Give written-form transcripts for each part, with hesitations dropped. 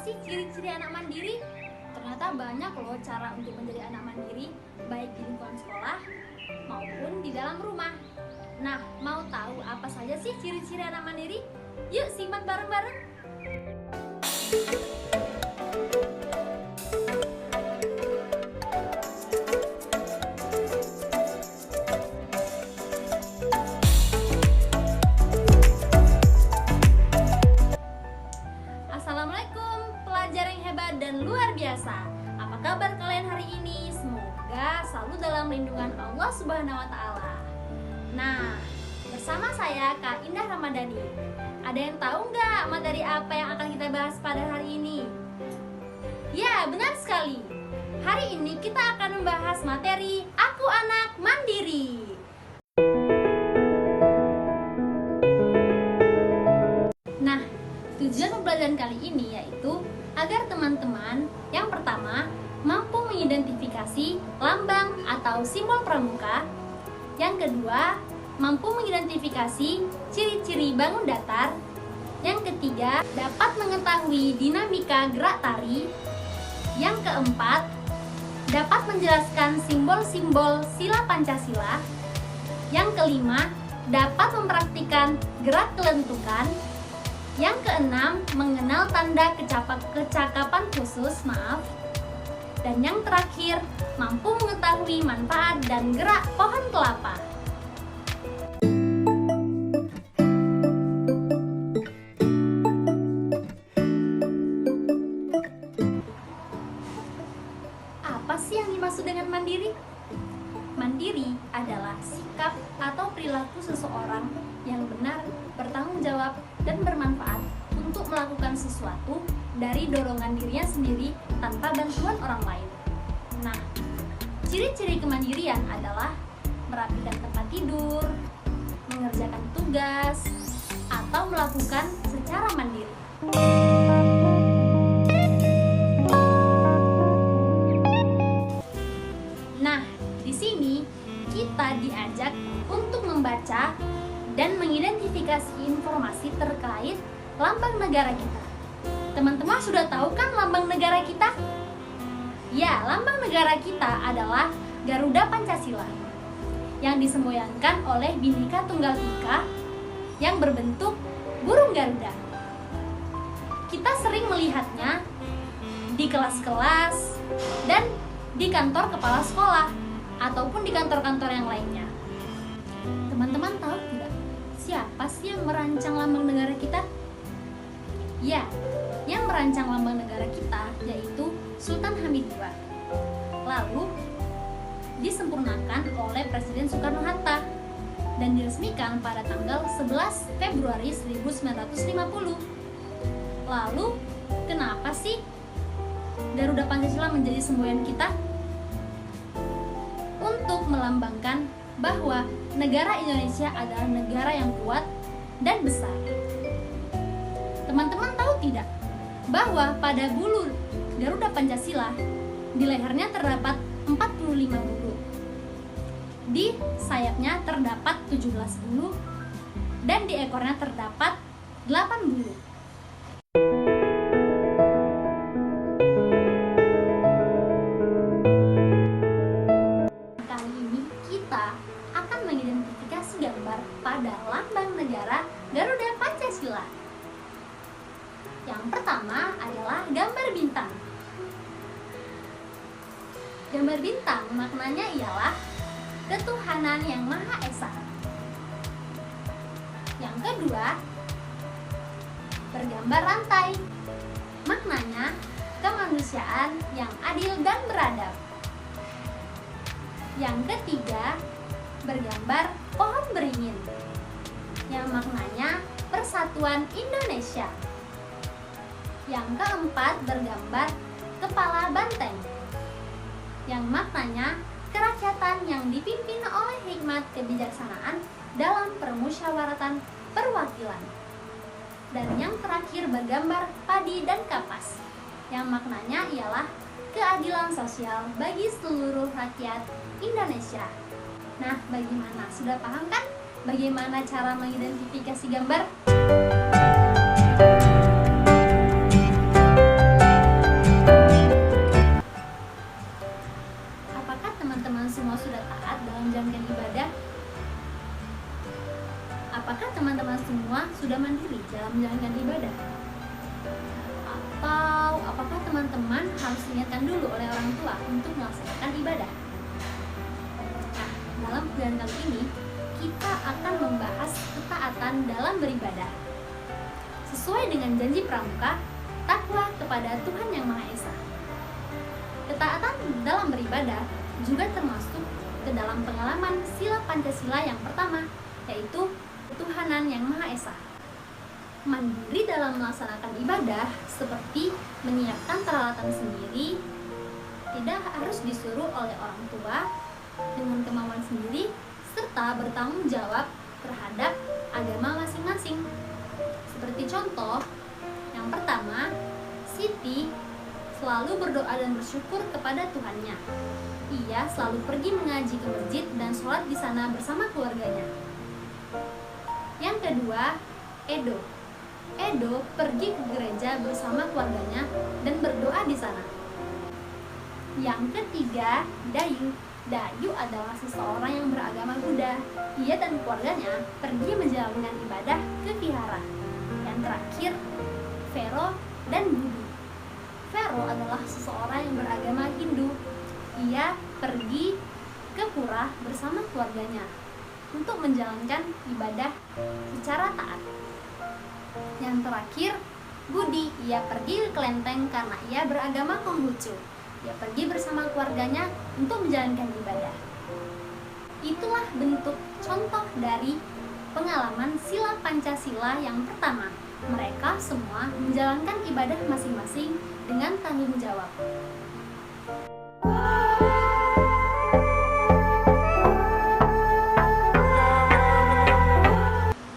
sih ciri-ciri anak mandiri? Ternyata banyak loh cara untuk menjadi anak mandiri, baik di lingkungan sekolah maupun di dalam rumah. Nah, mau tahu apa saja sih ciri-ciri anak mandiri? Yuk simak bareng-bareng. Assalamualaikum pelajar yang hebat dan luar biasa. Apa kabar kalian hari ini? Semoga selalu dalam lindungan Allah Subhanahu wa Ta'ala. Nah, bersama saya Kak Indah Ramadhani. Ada yang tahu nggak materi apa yang akan kita bahas pada hari ini? Ya, benar sekali. Hari ini kita akan membahas materi Aku Anak Mandiri. Nah, tujuan pembelajaran kali ini yaitu agar teman-teman yang pertama mampu mengidentifikasi lambang atau simbol pramuka. Yang kedua, mampu mengidentifikasi ciri-ciri bangun datar. Yang ketiga, dapat mengetahui dinamika gerak tari. Yang keempat, dapat menjelaskan simbol-simbol sila Pancasila. Yang kelima, dapat mempraktikkan gerak kelentukan. Yang keenam, mengenal tanda kecakapan khusus, Dan yang terakhir, mampu mengetahui manfaat dan gerak pohon kelapa. Apa sih yang dimaksud dengan mandiri? Mandiri adalah sikap atau perilaku seseorang yang benar, bertanggung jawab, dan bermanfaat untuk melakukan sesuatu dari dorongan dirinya sendiri tanpa bantuan orang lain. Nah, ciri-ciri kemandirian adalah merapikan tempat tidur, mengerjakan tugas, atau melakukan secara mandiri. Nah, di sini kita diajak untuk membaca dan mengidentifikasi informasi terkait lambang negara kita. Teman-teman sudah tahu kan lambang negara kita? Ya, lambang negara kita adalah Garuda Pancasila yang disemboyankan oleh Bhinneka Tunggal Ika yang berbentuk burung Garuda. Kita sering melihatnya di kelas-kelas dan di kantor kepala sekolah ataupun di kantor-kantor yang lainnya. Teman-teman tahu tidak siapa sih yang merancang lambang negara kita? Ya, yang merancang lambang negara kita yaitu Sultan Hamid II. Lalu disempurnakan oleh Presiden Soekarno-Hatta dan diresmikan pada tanggal 11 Februari 1950. Lalu, kenapa sih Garuda Pancasila menjadi semboyan kita? Untuk melambangkan bahwa negara Indonesia adalah negara yang kuat dan besar. Teman-teman tahu tidak bahwa pada bulu Garuda Pancasila di lehernya terdapat 45 bulu, di sayapnya terdapat 17 bulu, dan di ekornya terdapat 8 bulu. Kali ini kita akan mengidentifikasi gambar pada lambang negara Garuda Pancasila. Yang pertama adalah gambar bintang. Gambar bintang maknanya ialah ketuhanan yang Maha Esa. Yang kedua, bergambar rantai. Maknanya kemanusiaan yang adil dan beradab. Yang ketiga, bergambar pohon beringin. Yang maknanya persatuan Indonesia. Yang keempat, bergambar kepala banteng, yang maknanya kerakyatan yang dipimpin oleh hikmat kebijaksanaan dalam permusyawaratan perwakilan. Dan yang terakhir, bergambar padi dan kapas, yang maknanya ialah keadilan sosial bagi seluruh rakyat Indonesia. Nah, bagaimana? Sudah paham kan bagaimana cara mengidentifikasi gambar? menjalankan ibadah? Atau apakah teman-teman harus diingatkan dulu oleh orang tua untuk melaksanakan ibadah? Nah, dalam pelajaran kali ini kita akan membahas ketaatan dalam beribadah. Sesuai dengan janji pramuka, takwa kepada Tuhan Yang Maha Esa. Ketaatan dalam beribadah juga termasuk ke dalam pengalaman sila Pancasila yang pertama, yaitu ketuhanan Yang Maha Esa. Mandiri dalam melaksanakan ibadah seperti menyiapkan peralatan sendiri, tidak harus disuruh oleh orang tua, dengan kemauan sendiri, serta bertanggung jawab terhadap agama masing-masing. Seperti contoh, yang pertama, Siti selalu berdoa dan bersyukur kepada Tuhannya. Ia selalu pergi mengaji ke masjid dan sholat di sana bersama keluarganya. Yang kedua, Edo pergi ke gereja bersama keluarganya dan berdoa di sana. Yang ketiga, Dayu adalah seseorang yang beragama Buddha. Ia dan keluarganya pergi menjalankan ibadah ke vihara. Yang terakhir, Vero dan Budi. Vero adalah seseorang yang beragama Hindu. Ia pergi ke pura bersama keluarganya untuk menjalankan ibadah secara taat. Yang terakhir, Budi. Ia pergi ke kelenteng karena ia beragama Konghucu. Ia pergi bersama keluarganya untuk menjalankan ibadah. Itulah bentuk contoh dari pengalaman sila Pancasila yang pertama. Mereka semua menjalankan ibadah masing-masing dengan tanggung jawab.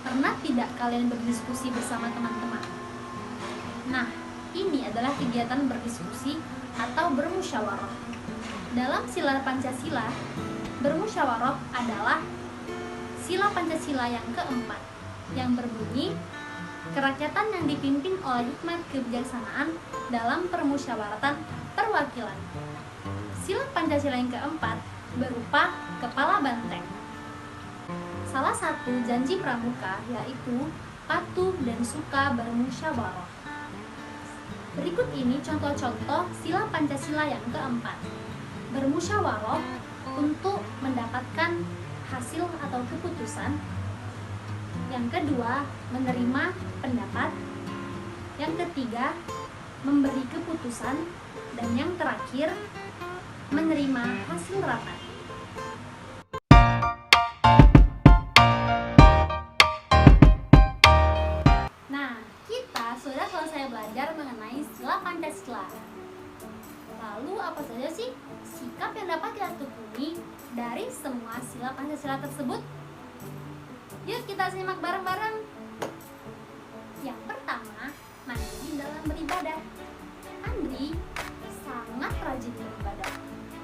Pernah tidak kalian berdiskusi bersama teman-teman? Nah, ini adalah kegiatan berdiskusi atau bermusyawarah. Dalam sila Pancasila, bermusyawarah adalah sila Pancasila yang keempat, yang berbunyi, kerakyatan yang dipimpin oleh hikmat kebijaksanaan dalam permusyawaratan perwakilan. Sila Pancasila yang keempat berupa kepala banteng. Salah satu janji pramuka yaitu patuh dan suka bermusyawarah. Berikut ini contoh-contoh sila Pancasila yang keempat. Bermusyawarah untuk mendapatkan hasil atau keputusan. Yang kedua, menerima pendapat. Yang ketiga, memberi keputusan. Dan yang terakhir, menerima hasil rapat. Nah, kita sudah selesai belajar mengenai sila Pancasila. Lalu apa saja sih sikap yang dapat kita tekuni dari semua sila Pancasila tersebut? Yuk kita simak bareng-bareng. Yang pertama, mandiri dalam beribadah. Andri sangat rajin beribadah.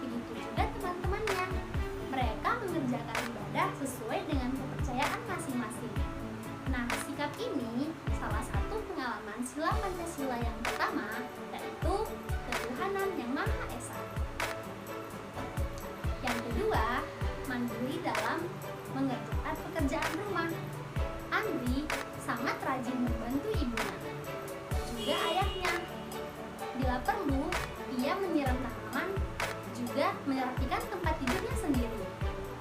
Begitu juga teman-temannya. Mereka mengerjakan ibadah sesuai dengan kepercayaan masing-masing. Nah, sikap ini salah satu pengalaman sila Pancasila yang pertama, yaitu ketuhanan Yang Maha Esa. Yang kedua, mandiri dalam mengerjakan pekerjaan rumah. Andri sangat rajin membantu ibunya, juga ayahnya. Bila perlu, ia menyiram tanaman, juga merapikan tempat tidurnya sendiri.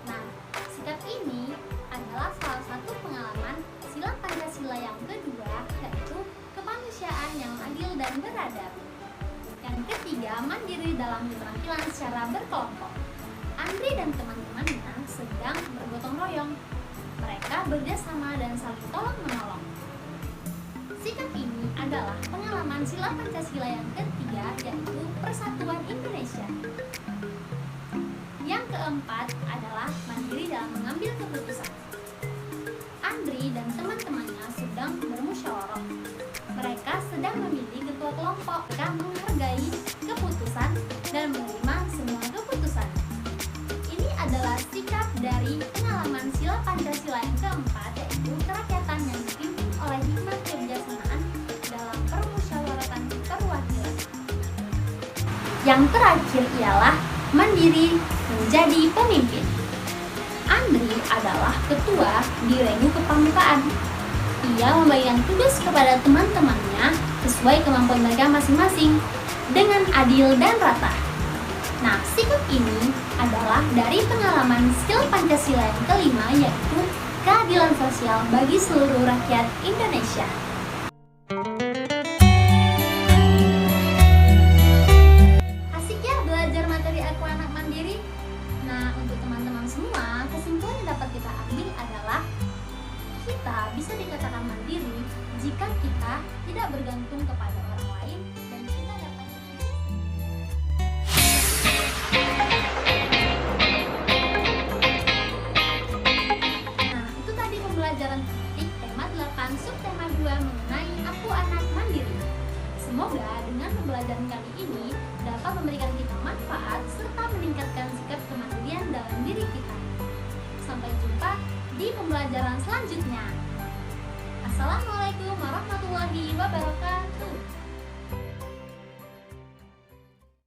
Nah, sikap ini adalah salah satu pengalaman sila Pancasila yang kedua, yaitu kemanusiaan yang adil dan beradab. Yang ketiga, mandiri dalam keterampilan secara berkelompok. Andri dan teman-temannya sedang bergotong royong. Mereka bekerjasama dan saling tolong-menolong. Sikap ini adalah pengalaman sila Pancasila yang ketiga, yaitu Persatuan Indonesia. Yang keempat adalah mandiri dalam mengambil keputusan. Andri dan teman-temannya sedang bermusyawarah. Mereka sedang memilih ketua kelompok. Mereka menghargai keputusan dan menerima semua keputusan. Ini adalah sikap dari pengalaman sila Pancasila yang keempat, yaitu kerakyatan yang dipimpin oleh hikmat kebijaksanaan dalam permusyawaratan perwakilan. Yang terakhir ialah mandiri menjadi pemimpin. Andri adalah ketua di Regu Kepramukaan. Ia membagikan tugas kepada teman-temannya sesuai kemampuan mereka masing-masing dengan adil dan rata. Nah, sikap ini adalah dari pengalaman skill Pancasila yang kelima, yaitu keadilan sosial bagi seluruh rakyat Indonesia. Asik ya belajar materi Aku Anak Mandiri? Nah, untuk teman-teman semua, kesimpulan yang dapat kita ambil adalah kita bisa dikatakan mandiri jika kita tidak bergantung kepada orang lain dan kita dapat. Nah, itu tadi pembelajaran kritik tema 8 subtema 2 mengenai Aku Anak Mandiri. Semoga dengan pembelajaran kali ini dapat memberikan kita manfaat serta meningkatkan sikap kemandirian dalam diri kita. Sampai jumpa di pembelajaran selanjutnya. Assalamualaikum warahmatullahi wabarakatuh.